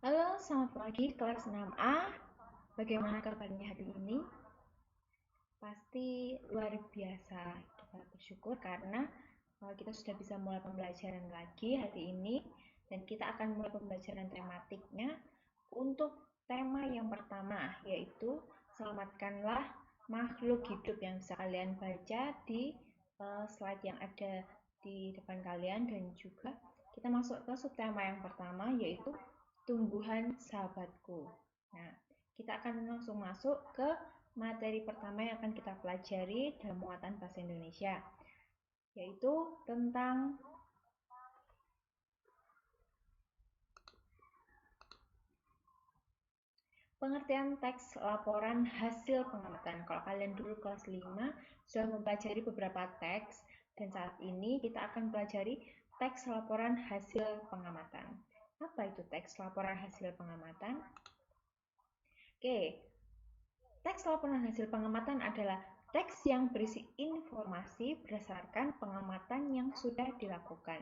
Halo, selamat pagi kelas 6A. Bagaimana kabarnya hari ini? Pasti luar biasa. Kita bersyukur karena kita sudah bisa mulai pembelajaran lagi hari ini dan kita akan mulai pembelajaran tematiknya untuk tema yang pertama yaitu selamatkanlah makhluk hidup yang bisa kalian baca di slide yang ada di depan kalian dan juga kita masuk ke subtema yang pertama yaitu tumbuhan sahabatku. Nah, kita akan langsung masuk ke materi pertama yang akan kita pelajari dalam muatan bahasa Indonesia, yaitu tentang pengertian teks laporan hasil pengamatan. Kalau kalian dulu kelas 5 sudah mempelajari beberapa teks, dan saat ini kita akan pelajari teks laporan hasil pengamatan. Apa itu teks laporan hasil pengamatan? Oke, teks laporan hasil pengamatan adalah teks yang berisi informasi berdasarkan pengamatan yang sudah dilakukan.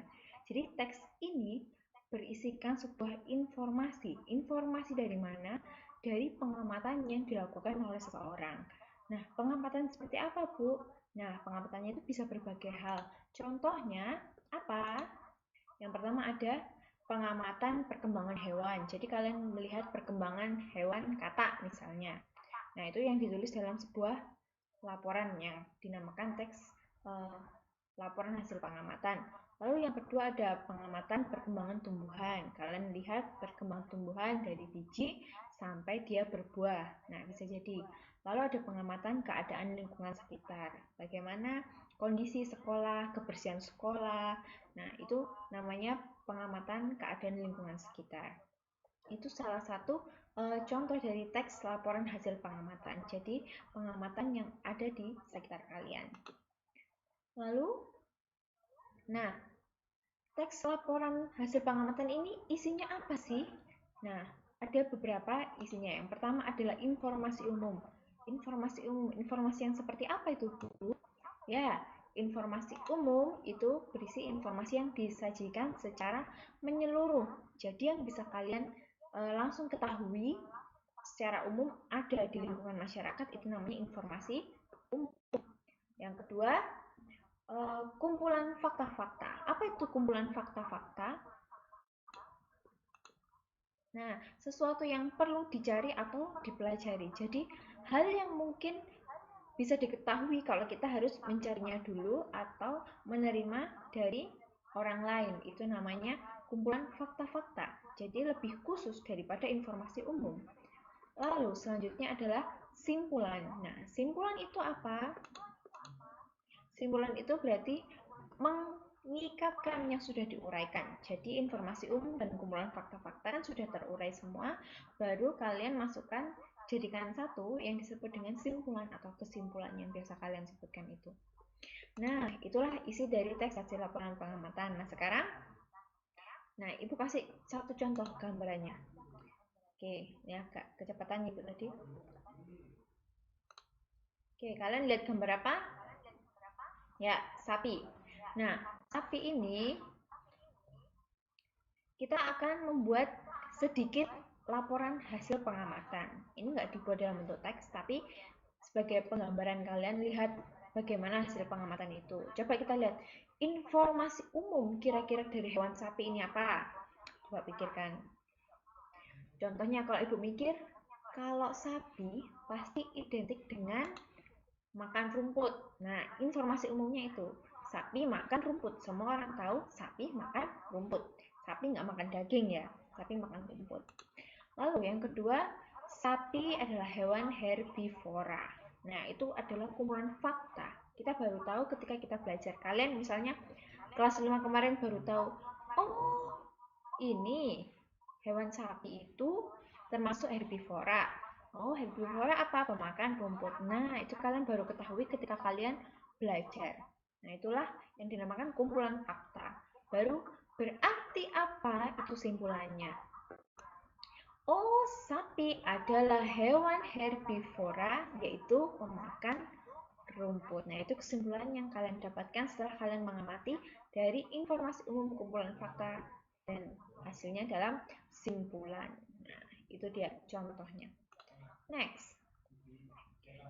Jadi teks ini berisikan sebuah informasi. Informasi dari mana? Dari pengamatan yang dilakukan oleh seseorang. Nah, pengamatan seperti apa, Bu? Nah, pengamatannya itu bisa berbagai hal. Contohnya apa? Yang pertama ada pengamatan perkembangan hewan. Jadi kalian melihat perkembangan hewan katak misalnya. Nah, itu yang ditulis dalam sebuah laporan yang dinamakan teks laporan hasil pengamatan. Lalu yang kedua ada pengamatan perkembangan tumbuhan. Kalian lihat perkembangan tumbuhan dari biji sampai dia berbuah. Nah, bisa jadi. Lalu ada pengamatan keadaan lingkungan sekitar. Bagaimana kondisi sekolah, kebersihan sekolah. Nah, itu namanya pengamatan keadaan lingkungan sekitar. Itu salah satu contoh dari teks laporan hasil pengamatan. Jadi, pengamatan yang ada di sekitar kalian. Lalu, nah, teks laporan hasil pengamatan ini isinya apa sih? Nah, ada beberapa isinya. Yang pertama adalah informasi umum. Informasi umum, informasi yang seperti apa itu, Bu? Ya, informasi umum itu berisi informasi yang disajikan secara menyeluruh. Jadi yang bisa kalian langsung ketahui secara umum ada di lingkungan masyarakat itu namanya informasi umum. Yang kedua, kumpulan fakta-fakta. Apa itu kumpulan fakta-fakta? Nah, sesuatu yang perlu dicari atau dipelajari. Jadi, hal yang mungkin bisa diketahui kalau kita harus mencarinya dulu atau menerima dari orang lain. Itu namanya kumpulan fakta-fakta. Jadi lebih khusus daripada informasi umum. Lalu selanjutnya adalah simpulan. Nah, simpulan itu apa? Simpulan itu berarti mengikatkan yang sudah diuraikan. Jadi informasi umum dan kumpulan fakta-fakta kan sudah terurai semua, baru kalian masukkan jadikan satu yang disebut dengan simpulan atau kesimpulan yang biasa kalian sebutkan itu. Nah, itulah isi dari teks hasil laporan pengamatan. Nah, sekarang, Ibu kasih satu contoh gambarannya. Oke, ini agak kecepatan Ibu tadi. Oke, kalian lihat gambar apa? Ya, sapi. Nah, sapi ini kita akan membuat sedikit laporan hasil pengamatan. Ini nggak dibuat dalam bentuk teks, tapi sebagai penggambaran kalian lihat bagaimana hasil pengamatan itu. Coba kita lihat informasi umum kira-kira dari hewan sapi ini apa? Coba pikirkan. Contohnya kalau ibu mikir, kalau sapi pasti identik dengan makan rumput. Nah, informasi umumnya itu sapi makan rumput. Semua orang tahu sapi makan rumput. Sapi nggak makan daging ya, sapi makan rumput. Lalu yang kedua, sapi adalah hewan herbivora. Nah, itu adalah kumpulan fakta. Kita baru tahu ketika kita belajar. Kalian misalnya kelas 5 kemarin baru tahu, oh ini hewan sapi itu termasuk herbivora. Oh, herbivora apa? Pemakan rumput. Nah, itu kalian baru ketahui ketika kalian belajar. Nah, itulah yang dinamakan kumpulan fakta. Baru berarti apa itu simpulannya? Oh, sapi adalah hewan herbivora, yaitu pemakan rumput. Nah, itu kesimpulan yang kalian dapatkan setelah kalian mengamati dari informasi umum kumpulan fakta dan hasilnya dalam simpulan. Itu dia contohnya. Next.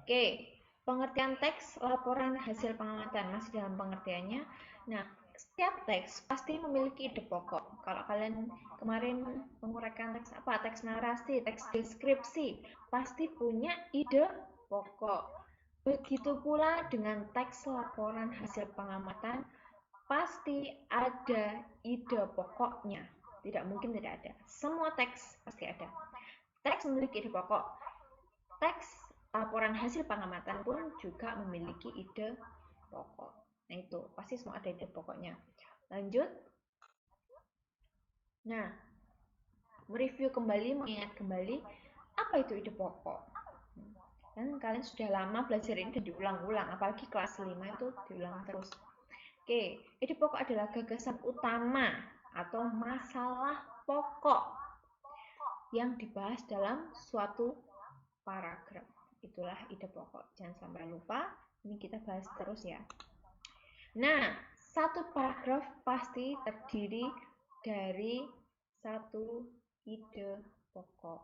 Oke, pengertian teks laporan hasil pengamatan masih dalam pengertiannya. Nah, setiap teks pasti memiliki ide pokok. Kalau kalian kemarin menguraikan teks apa? Teks narasi, teks deskripsi, pasti punya ide pokok. Begitu pula dengan teks laporan hasil pengamatan, pasti ada ide pokoknya. Tidak mungkin tidak ada. Semua teks pasti ada. Teks memiliki ide pokok. Teks laporan hasil pengamatan pun juga memiliki ide pokok. Nah itu, pasti semua ada ide pokoknya. Lanjut. Nah, mereview kembali, mengingat kembali, apa itu ide pokok? Dan kalian sudah lama belajar ini dan diulang-ulang, apalagi kelas 5 itu diulang terus. Oke, ide pokok adalah gagasan utama atau masalah pokok yang dibahas dalam suatu paragraf. Itulah ide pokok. Jangan sampai lupa, ini kita bahas terus ya. Nah, satu paragraf pasti terdiri dari satu ide pokok.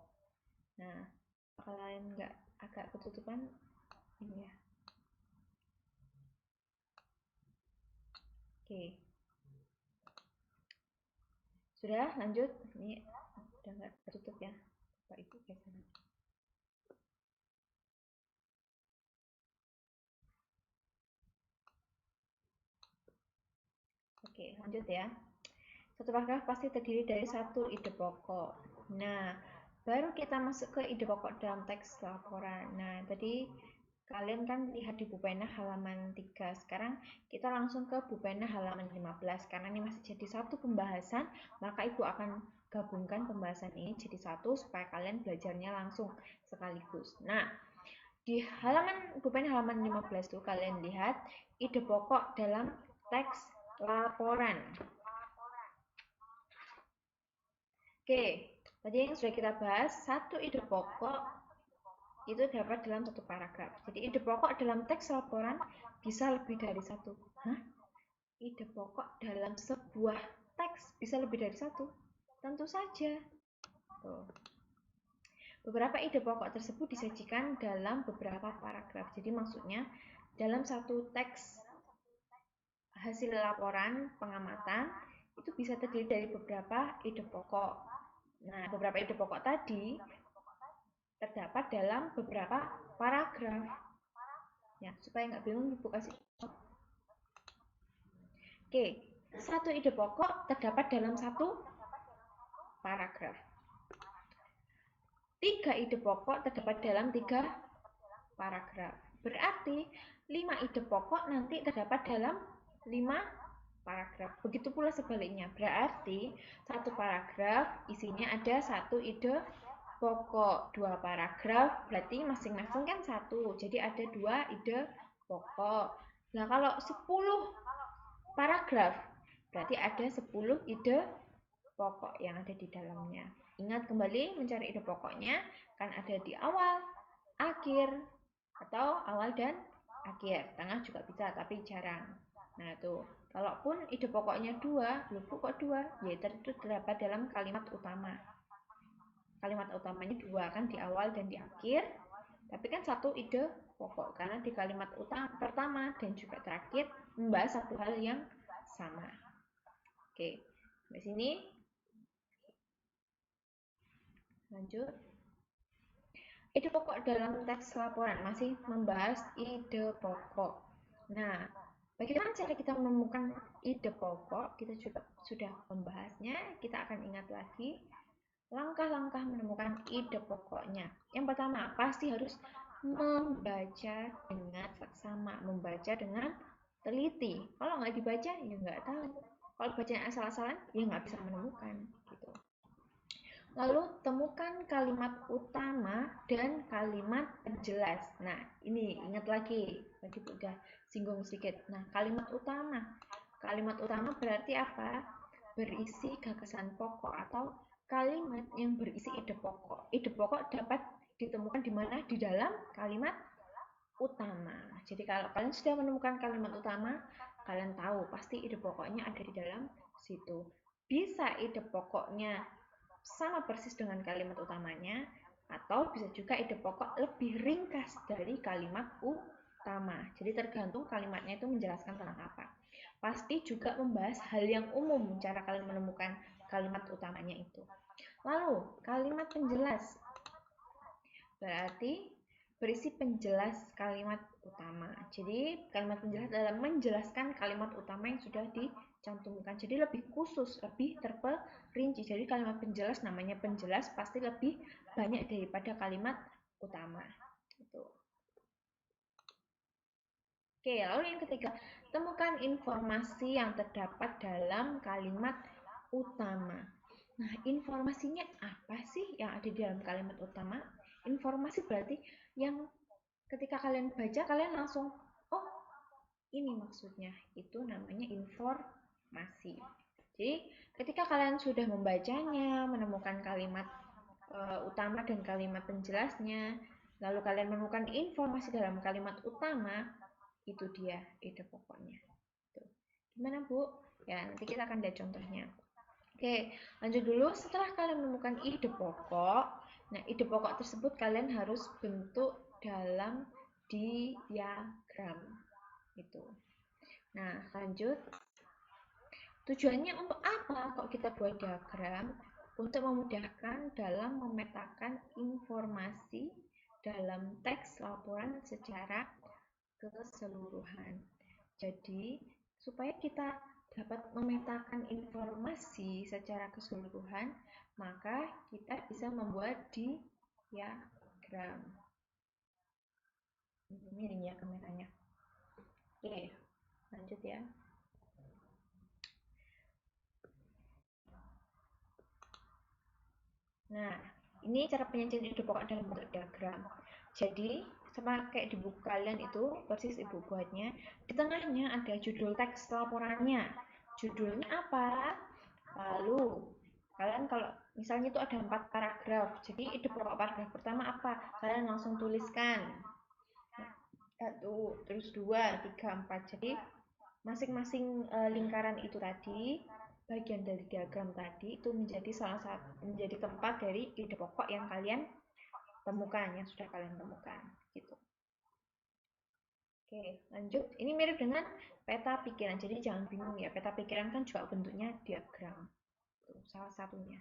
Nah, kalau kalian nggak agak ketutupan, ini ya. Oke. Sudah, lanjut. Ini udah nggak ketutup ya. Pak Ibu biasanya. Oke, lanjut ya. Satu paragraf pasti terdiri dari satu ide pokok. Nah, baru kita masuk ke ide pokok dalam teks laporan. Nah, tadi kalian kan lihat di Bupena halaman 3. Sekarang kita langsung ke Bupena halaman 15. Karena ini masih jadi satu pembahasan, maka Ibu akan gabungkan pembahasan ini jadi satu supaya kalian belajarnya langsung sekaligus. Nah, di halaman Bupena halaman 15 tuh kalian lihat ide pokok dalam teks laporan. Oke, tadi yang sudah kita bahas, satu ide pokok itu dapat dalam satu paragraf. Jadi ide pokok dalam teks laporan bisa lebih dari satu. Hah? Ide pokok dalam sebuah teks bisa lebih dari satu? Tentu saja. Tuh. Beberapa ide pokok tersebut disajikan dalam beberapa paragraf. Jadi maksudnya dalam satu teks hasil laporan pengamatan itu bisa terdiri dari beberapa ide pokok. Nah, beberapa ide pokok tadi terdapat dalam beberapa paragraf. Ya, supaya nggak bingung, Ibu kasih. Oke, satu ide pokok terdapat dalam satu paragraf. 3 ide pokok terdapat dalam 3 paragraf. Berarti 5 ide pokok nanti terdapat dalam 5 paragraf. Begitu pula sebaliknya. Berarti satu paragraf isinya ada satu ide pokok. 2 paragraf berarti masing-masing kan satu. Jadi ada 2 ide pokok. Nah, kalau 10 paragraf berarti ada 10 ide pokok yang ada di dalamnya. Ingat kembali mencari ide pokoknya kan ada di awal, akhir, atau awal dan akhir. Tengah juga bisa tapi jarang. Nah, tuh. Kalaupun ide pokoknya 2, loh kok 2? Yaitu itu terdapat dalam kalimat utama. Kalimat utamanya 2 kan di awal dan di akhir. Tapi kan satu ide pokok karena di kalimat utama pertama dan juga terakhir membahas satu hal yang sama. Oke, sampai sini. Lanjut. Ide pokok dalam teks laporan masih membahas ide pokok. Nah, bagaimana cara kita menemukan ide pokok? Kita juga sudah membahasnya. Kita akan ingat lagi langkah-langkah menemukan ide pokoknya. Yang pertama, pasti harus membaca dengan seksama, membaca dengan teliti. Kalau nggak dibaca, ya nggak tahu. Kalau bacanya asal-asalan, ya nggak bisa menemukan. Gitu. Lalu temukan kalimat utama dan kalimat penjelas. Nah, ini ingat lagi. Tadi udah singgung sedikit. Nah, kalimat utama. Kalimat utama berarti apa? Berisi gagasan pokok atau kalimat yang berisi ide pokok. Ide pokok dapat ditemukan di mana? Di dalam kalimat utama. Jadi kalau kalian sudah menemukan kalimat utama, kalian tahu pasti ide pokoknya ada di dalam situ. Bisa ide pokoknya sama persis dengan kalimat utamanya, atau bisa juga ide pokok lebih ringkas dari kalimat utama. Jadi tergantung kalimatnya itu menjelaskan tentang apa. Pasti juga membahas hal yang umum cara kalian menemukan kalimat utamanya itu. Lalu, kalimat penjelas berarti berisi penjelas kalimat utama. Jadi, kalimat penjelas adalah menjelaskan kalimat utama yang sudah dicantumkan. Jadi, lebih khusus, lebih terperinci. Jadi, kalimat penjelas namanya penjelas pasti lebih banyak daripada kalimat utama. Gitu. Oke, lalu yang ketiga, temukan informasi yang terdapat dalam kalimat utama. Nah, informasinya apa sih yang ada di dalam kalimat utama? Informasi berarti yang ketika kalian baca, kalian langsung, oh ini maksudnya, itu namanya informasi. Jadi, ketika kalian sudah membacanya, menemukan kalimat utama dan kalimat penjelasnya, lalu kalian menemukan informasi dalam kalimat utama, itu dia ide pokoknya. Tuh. Gimana Bu? Ya, nanti kita akan lihat contohnya. Oke, lanjut dulu. Setelah kalian menemukan ide pokok, nah ide pokok tersebut kalian harus bentuk dalam diagram. Gitu. Nah, lanjut. Tujuannya untuk apa kok kita buat diagram? Untuk memudahkan dalam memetakan informasi dalam teks laporan secara keseluruhan. Jadi, supaya kita dapat memetakan informasi secara keseluruhan, maka kita bisa membuat diagram. Ini ya kameranya. Oke, lanjut ya. Nah, ini cara penyajian ide pokok dalam bentuk diagram. Jadi, sama kayak di buku kalian itu, persis ibu buatnya. Di tengahnya ada judul teks laporannya. Judulnya apa? Lalu, kalian kalau misalnya itu ada 4 paragraf. Jadi, ide pokok paragraf pertama apa? Kalian langsung tuliskan. 1, terus 2, 3, 4. Jadi, masing-masing lingkaran itu tadi, bagian dari diagram tadi itu menjadi salah satu menjadi tempat dari ide pokok yang kalian temukan, yang sudah kalian temukan gitu. Oke, lanjut. Ini mirip dengan peta pikiran, jadi jangan bingung ya, peta pikiran kan juga bentuknya diagram. Tuh, salah satunya.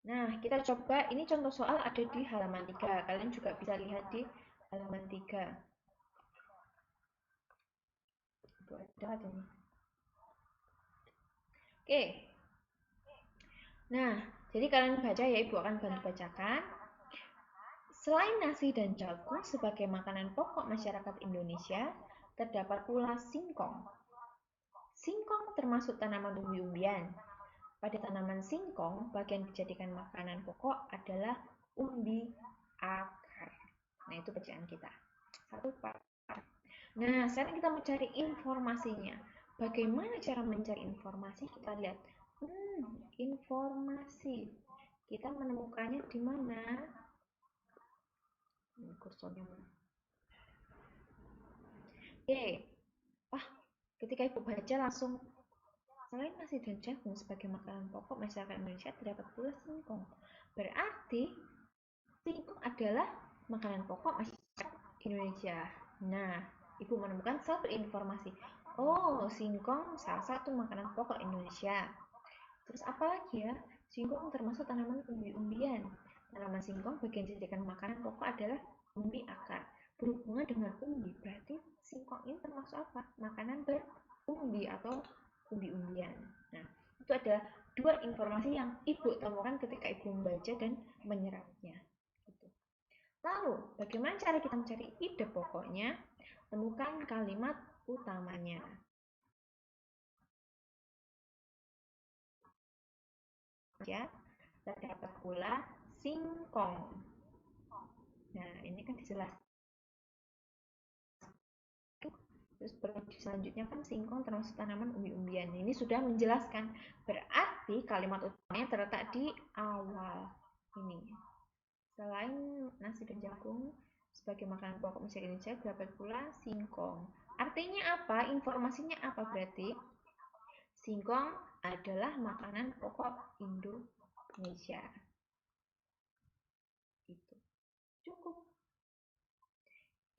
Nah, kita coba, ini contoh soal ada di halaman 3. Kalian juga bisa lihat di halaman 3. Ada ini. Oke. Nah, jadi kalian baca ya, Ibu akan bantu bacakan. Selain nasi dan jagung sebagai makanan pokok masyarakat Indonesia, terdapat pula singkong. Singkong termasuk tanaman umbi-umbian. Pada tanaman singkong, bagian dijadikan makanan pokok adalah umbi akar. Nah, itu bacaan kita. Satu part. Nah, sekarang kita mencari informasinya. Bagaimana cara mencari informasi? Kita lihat. Informasi. Kita menemukannya di mana? Kursornya mana? Oke. Wah, ketika Ibu baca langsung, selain nasi dan jagung sebagai makanan pokok masyarakat Indonesia, terdapat pula singkong. Berarti singkong adalah makanan pokok masyarakat Indonesia. Nah, Ibu menemukan satu informasi. Oh, singkong salah satu makanan pokok Indonesia. Terus apa lagi ya? Singkong termasuk tanaman umbi-umbian. Tanaman singkong bagian dijadikan makanan pokok adalah umbi akar. Berhubungan dengan umbi, berarti singkong ini termasuk apa? Makanan berumbi atau umbi-umbian. Nah, itu adalah dua informasi yang Ibu temukan ketika Ibu membaca dan menyerapnya. Gitu. Lalu, bagaimana cara kita mencari ide pokoknya? Temukan kalimat utamanya. Ya, terdapat pula singkong. Nah, ini kan dijelaskan. Terus selanjutnya kan singkong termasuk tanaman umbi-umbian. Ini sudah menjelaskan. Berarti kalimat utamanya terletak di awal ini. Selain nasi dan jagung sebagai makanan pokok masyarakat Indonesia, terdapat pula singkong. Artinya apa? Informasinya apa berarti? Singkong adalah makanan pokok Indonesia. Itu cukup.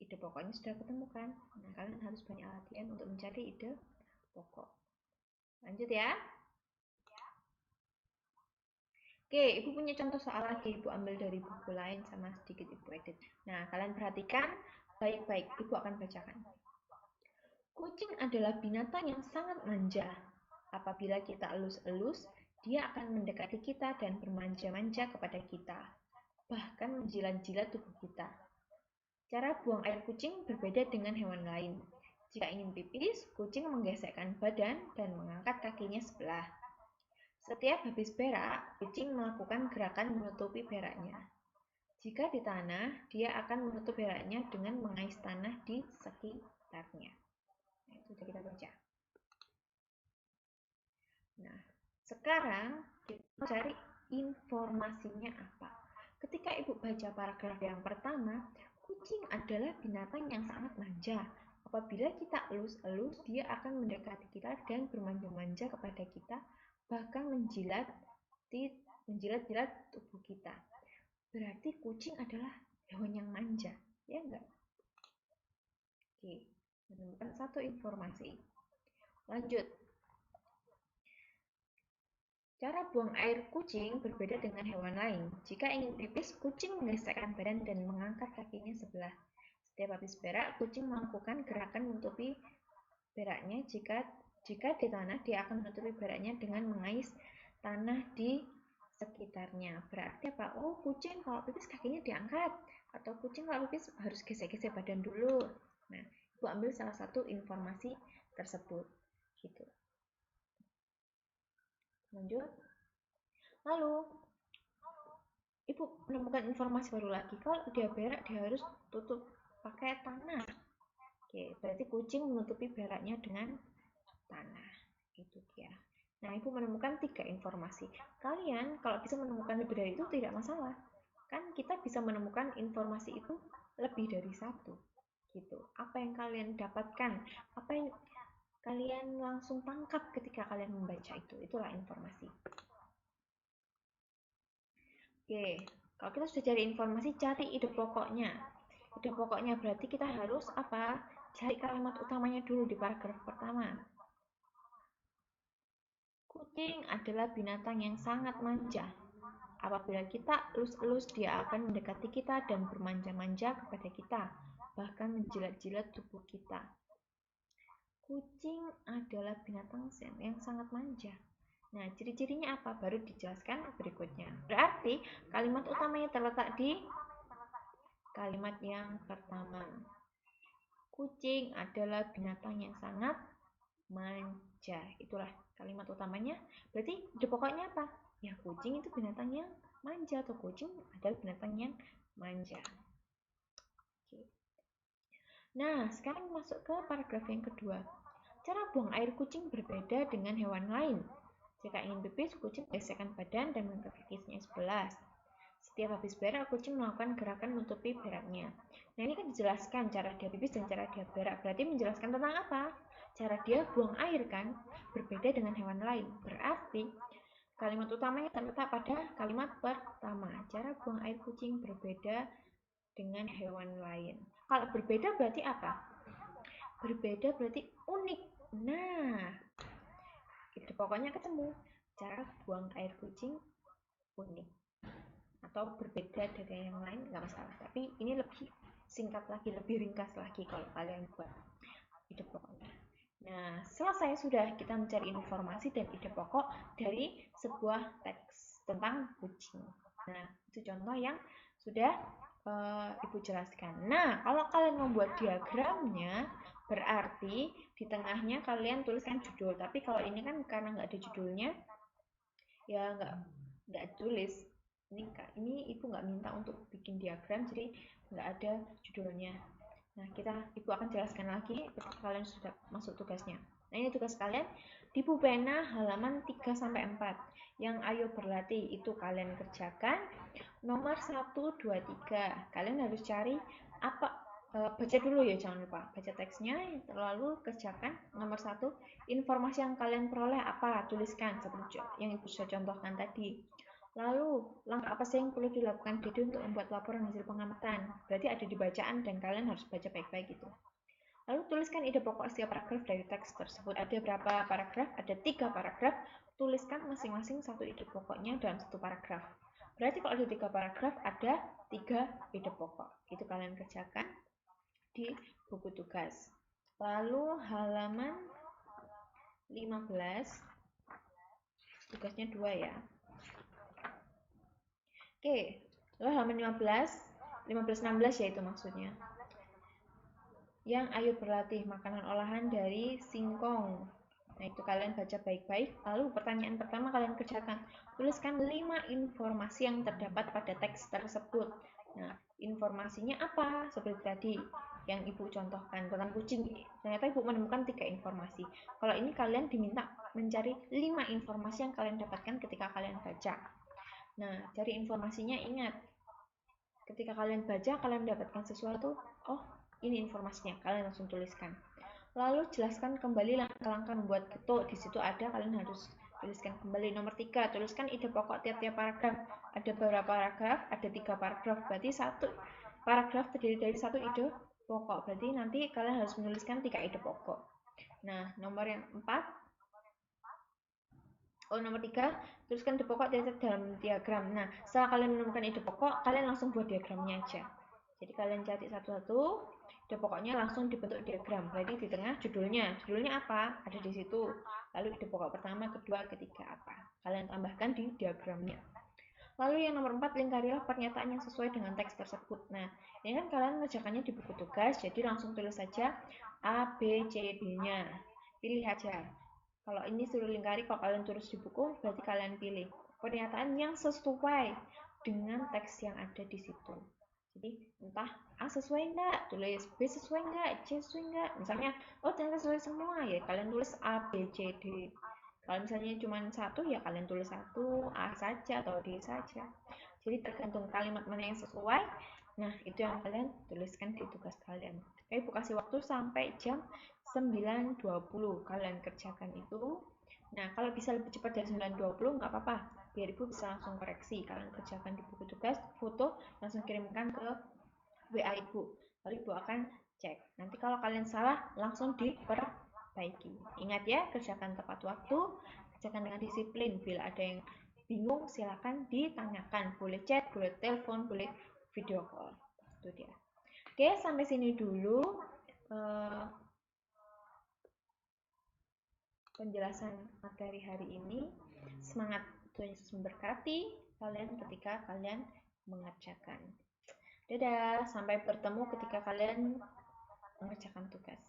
Ide pokoknya sudah ketemu kan? Nah, kalian harus banyak latihan untuk mencari ide pokok. Lanjut ya. Oke, Ibu punya contoh soal lagi. Ibu ambil dari buku lain sama sedikit Ibu edit. Nah, kalian perhatikan baik-baik. Ibu akan bacakan. Kucing adalah binatang yang sangat manja. Apabila kita elus-elus, dia akan mendekati kita dan bermanja-manja kepada kita, bahkan menjilat-jilat tubuh kita. Cara buang air kucing berbeda dengan hewan lain. Jika ingin pipis, kucing menggesekkan badan dan mengangkat kakinya sebelah. Setiap habis berak, kucing melakukan gerakan menutupi beraknya. Jika di tanah, dia akan menutup beraknya dengan mengais tanah di sekitarnya. Nah, itu sudah kita baca. Nah, sekarang kita cari informasinya apa. Ketika Ibu baca paragraf yang pertama, kucing adalah binatang yang sangat manja. Apabila kita elus-elus, dia akan mendekati kita dan bermanja-manja kepada kita, bahkan menjilat-jilat tubuh kita. Berarti kucing adalah hewan yang manja, ya enggak? Oke, menemukan satu informasi. Lanjut. Cara buang air kucing berbeda dengan hewan lain. Jika ingin pipis, kucing menggesekkan badan dan mengangkat kakinya sebelah. Setiap habis berak, kucing melakukan gerakan menutupi beraknya. Jika di tanah, dia akan menutupi beraknya dengan mengais tanah di sekitarnya. Berarti apa? Oh, kucing kalau pipis kakinya diangkat. Atau kucing kalau pipis harus gesek-gesek badan dulu. Nah, Ibu ambil salah satu informasi tersebut. Gitu. Lanjut. Lalu, Ibu menemukan informasi baru lagi. Kalau dia berak, dia harus tutup pakai tanah. Oke, berarti kucing menutupi beraknya dengan tanah. Itu dia. Nah, Ibu menemukan 3 informasi. Kalian kalau bisa menemukan lebih dari itu tidak masalah. Kan kita bisa menemukan informasi itu lebih dari satu. Gitu. Apa yang kalian dapatkan? Apa yang kalian langsung tangkap ketika kalian membaca itu? Itulah informasi. Oke, kalau kita sudah cari informasi, cari ide pokoknya. Ide pokoknya berarti kita harus apa? Cari kalimat utamanya dulu di paragraf pertama. Kucing adalah binatang yang sangat manja. Apabila kita elus-elus, dia akan mendekati kita dan bermanja-manja kepada kita, bahkan menjilat-jilat tubuh kita. Kucing adalah binatang yang sangat manja. Nah, ciri-cirinya apa? Baru dijelaskan berikutnya. Berarti kalimat utamanya terletak di kalimat yang pertama. Kucing adalah binatang yang sangat manja. Itulah kalimat utamanya. Berarti ide pokoknya apa? Ya, kucing itu binatang yang manja atau kucing adalah binatang yang manja. Oke. Nah, sekarang masuk ke paragraf yang kedua. Cara buang air kucing berbeda dengan hewan lain. Jika ingin pipis, kucing gesekkan badan dan mengangkat kakinya sebelah. Setiap habis berak, kucing melakukan gerakan menutupi beraknya. Nah, ini kan dijelaskan cara dia pipis dan cara dia berak. Berarti menjelaskan tentang apa? Cara dia buang air kan? Berbeda dengan hewan lain. Berarti kalimat utamanya terletak pada kalimat pertama. Cara buang air kucing berbeda dengan hewan lain. Kalau berbeda berarti apa? Berbeda berarti unik. Nah, itu pokoknya ketemu. Cara buang air kucing unik atau berbeda dari yang lain nggak masalah. Tapi ini lebih singkat lagi, lebih ringkas lagi kalau kalian buat ide pokoknya. Nah, selesai sudah kita mencari informasi dan ide pokok dari sebuah teks tentang kucing. Nah, itu contoh yang sudah Ibu jelaskan. Nah, kalau kalian membuat diagramnya, berarti di tengahnya kalian tuliskan judul. Tapi kalau ini kan karena nggak ada judulnya, ya nggak tulis. Ini Ibu nggak minta untuk bikin diagram, jadi nggak ada judulnya. Nah, Ibu akan jelaskan lagi ketika kalian sudah masuk tugasnya. Nah, ini tugas kalian di pena halaman 3-4. Yang ayo berlatih itu kalian kerjakan nomor 1, 2, 3. Kalian harus cari apa baca dulu ya, jangan lupa baca teksnya, lalu kerjakan. Nomor 1, informasi yang kalian peroleh apa, tuliskan seperti yang ibu sudah contohkan tadi. Lalu langkah apa sih yang perlu dilakukan Dede untuk membuat laporan hasil pengamatan, berarti ada di bacaan dan kalian harus baca baik-baik gitu. Lalu tuliskan ide pokok setiap paragraf dari teks tersebut. Ada berapa paragraf? Ada 3 paragraf. Tuliskan masing-masing satu ide pokoknya dalam satu paragraf. Berarti kalau ada 3 paragraf, ada 3 ide pokok. Itu kalian kerjakan di buku tugas. Lalu halaman 15, tugasnya 2 ya. Oke, lalu halaman 15-16 ya itu maksudnya. Yang ayo berlatih makanan olahan dari singkong. Nah, itu kalian baca baik-baik. Lalu pertanyaan pertama kalian kerjakan. Tuliskan 5 informasi yang terdapat pada teks tersebut. Nah, informasinya apa? Seperti tadi yang ibu contohkan tentang kucing. Ternyata ibu menemukan 3 informasi. Kalau ini kalian diminta mencari 5 informasi yang kalian dapatkan ketika kalian baca. Nah, cari informasinya, ingat. Ketika kalian baca, kalian mendapatkan sesuatu. Oh, ini informasinya. Kalian langsung tuliskan. Lalu jelaskan kembali langkah-langkah membuat getuk. Di situ ada, kalian harus tuliskan kembali. Nomor 3, tuliskan ide pokok tiap-tiap paragraf. Ada beberapa paragraf? Ada 3 paragraf. Berarti satu paragraf terdiri dari satu ide pokok. Berarti nanti kalian harus menuliskan 3 ide pokok. Nah, nomor yang 4. Nomor 3, tuliskan ide pokok dalam diagram. Nah, setelah kalian menemukan ide pokok, kalian langsung buat diagramnya aja. Jadi kalian cari satu-satu, ide pokoknya langsung dibentuk diagram. Berarti di tengah judulnya apa? Ada di situ. Lalu ide pokok pertama, kedua, ketiga apa? Kalian tambahkan di diagramnya. Lalu yang nomor 4, lingkarilah pernyataan yang sesuai dengan teks tersebut. Nah, ini kan kalian mengerjakannya di buku tugas, jadi langsung tulis saja A, B, C, D-nya. Pilih aja. Kalau ini suruh lingkari, kalau kalian tulis di buku, berarti kalian pilih pernyataan yang sesuai dengan teks yang ada di situ. Jadi entah A sesuai enggak, tulis B sesuai enggak, C sesuai enggak. Misalnya, oh ternyata sesuai semua, ya kalian tulis A, B, C, D. Kalau misalnya cuma satu, ya kalian tulis satu, A saja atau D saja. Jadi tergantung kalimat mana yang sesuai. Nah, itu yang kalian tuliskan di tugas kalian. Oke, Ibu kasih waktu sampai jam 9.20 kalian kerjakan itu. Nah, kalau bisa lebih cepat dari 9.20 nggak apa-apa, biar Ibu bisa langsung koreksi. Kalian kerjakan di buku tugas, foto, langsung kirimkan ke WA Ibu. Lalu Ibu akan cek. Nanti kalau kalian salah, langsung diperbaiki. Ingat ya, kerjakan tepat waktu, kerjakan dengan disiplin. Bila ada yang bingung, silakan ditanyakan. Boleh chat, boleh telepon, boleh video call. Itu dia. Oke, sampai sini dulu penjelasan materi hari ini. Semangat, Tuhan Yesus memberkati kalian ketika kalian mengerjakan. Dadah, sampai bertemu ketika kalian mengerjakan tugas.